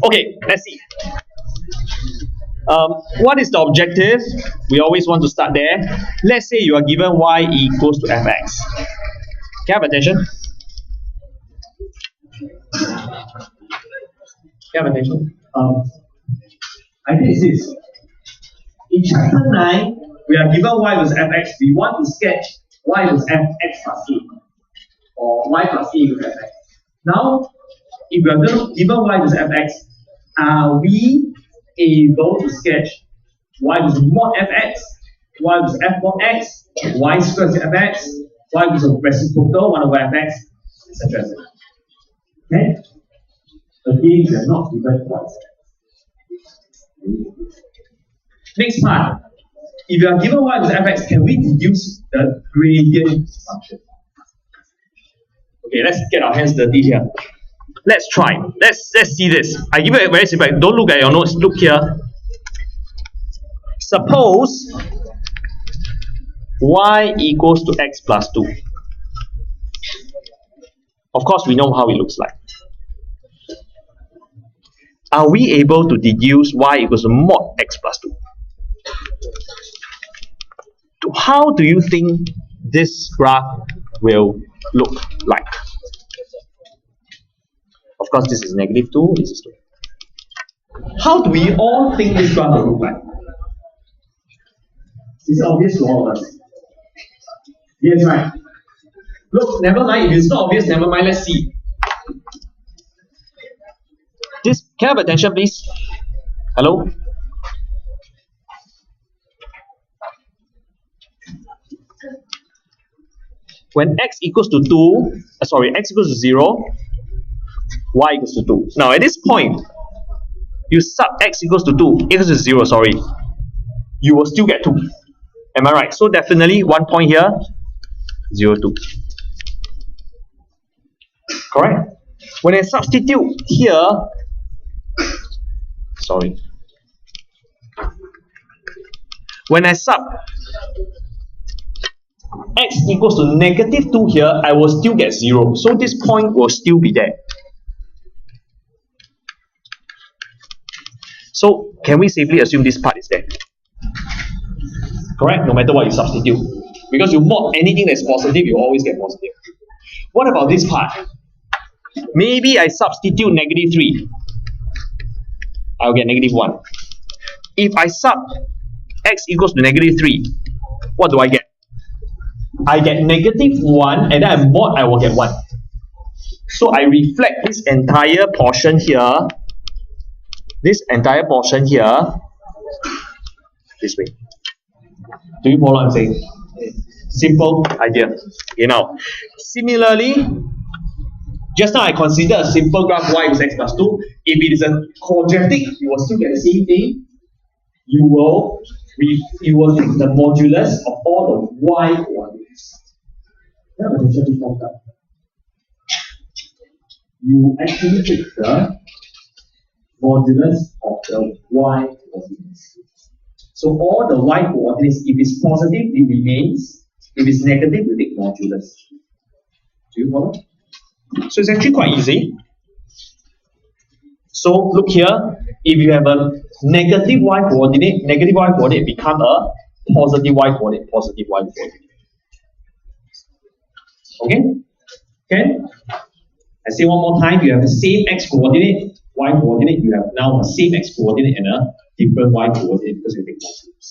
Okay, let's see. What is the objective? We always want to start there. Let's say you are given y equals to fx. Can I have attention? Can I have attention? I think it's this. In chapter 9, we are given y was fx. We want to sketch y was fx plus a, or y plus a equals fx. Now, if we are given y was fx, are we able to sketch y was mod fx, y was f mod x, y squared is fx, y was a reciprocal 1 over fx, etc. Okay? Again, we are not given twice. Next part. If you are given y was fx, can we deduce the gradient function? Okay, let's get our hands dirty here. Let's try. Let's see this. I give it very simple. Don't look at your notes. Look here. Suppose y equals to x plus 2. Of course, we know how it looks like. Are we able to deduce y equals to mod x plus 2? How do you think this graph will look like? Of course, this is -2, this is 2. How do we all think this graph will look like? It's obvious to all of us. Yes, right. Look, never mind. If it's not obvious, never mind. Let's see. This, can I have attention, please? Hello? When x equals to 2, x equals to 0, y equals to 2. Now at this point, you sub x equals to 2, equals to 0, you will still get 2. Am I right? So definitely 1 point here, 0, 2. Correct? When I substitute here, when I sub x equals to -2 here, I will still get 0. So this point will still be there. So can we safely assume this part is there? Correct? No matter what you substitute. Because you mod anything that's positive, you always get positive. What about this part? Maybe I substitute -3. I'll get -1. If I sub x equals to -3, what do I get? I get -1, and then I mod, I will get 1. So I reflect this entire portion here, this way. Do you follow what I'm saying? Simple idea. Okay, now, similarly, just now I considered a simple graph y equals x plus 2. If it is a quadratic, you will still get the same thing. You will take the modulus of all the y coordinates. You actually take the modulus of the y coordinates. So all the y coordinates, if it's positive, it remains. If it's negative, you take modulus. Do you follow? So it's actually quite easy. So look here, if you have a negative y coordinate become a positive y coordinate, Okay? Okay? I say one more time, you have the same x coordinate, y coordinate, you have now a same x coordinate and a different y coordinate because you take modulus.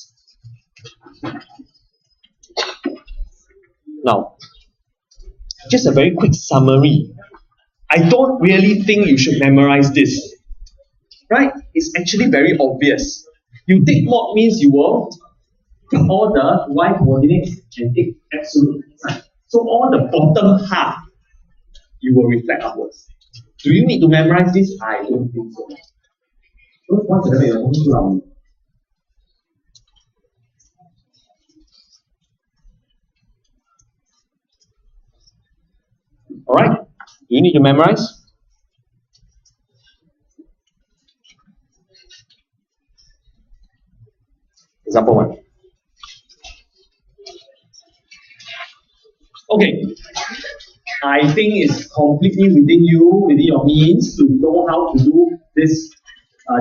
Now, just a very quick summary. I don't really think you should memorize this. Right? It's actually very obvious. You take mod means you will take all the y coordinates and take absolute sign. So all the bottom half, you will reflect upwards. Do you need to memorize this? I don't think so. Alright? You need to memorize? Example 1. Okay. I think it's completely within you, within your means to know how to do this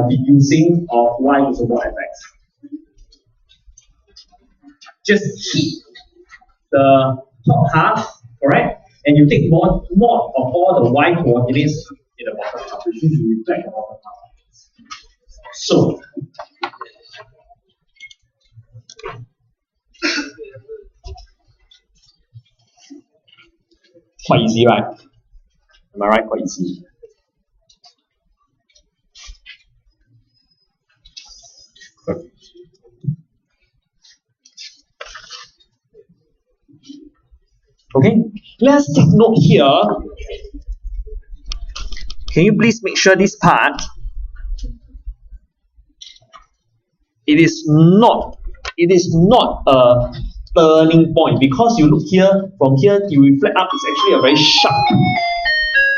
deducing of y is over fx. Just keep the top half, correct? And you take mod of all the y coordinates in the bottom half, which means you reflect the bottom half. So, quite easy, right? Am I right? Quite easy. Okay, let's take note here. Can you please make sure this part, it is not a turning point, because you look here, from here you reflect up, it's actually a very sharp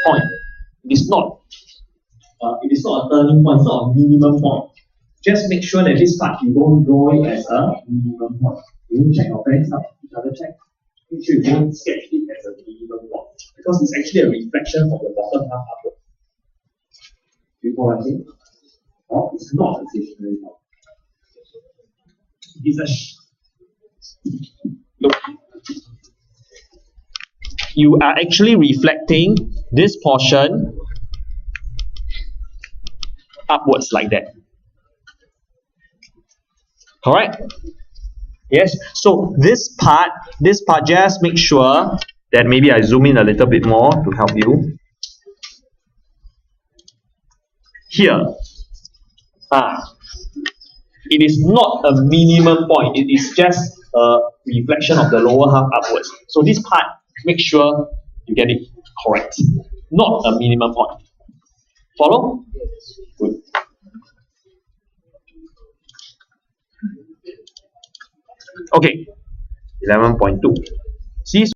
point. It is not a turning point, it's not a minimum point. Just make sure that this part you don't draw it as a minimum point. You check your friends out, each other check. Make sure you don't sketch it as a minimum point, because it's actually a reflection from the bottom half upward. Do you follow what I'm saying? Or it's not a stationary point. It's look. You are actually reflecting this portion upwards like that. Correct? Yes. So this part, just make sure that maybe I zoom in a little bit more to help you. Here, it is not a minimum point. It is just a reflection of the lower half upwards. So this part, make sure you get it correct. Not a minimum point. Follow? Good. Okay. 11.2. See?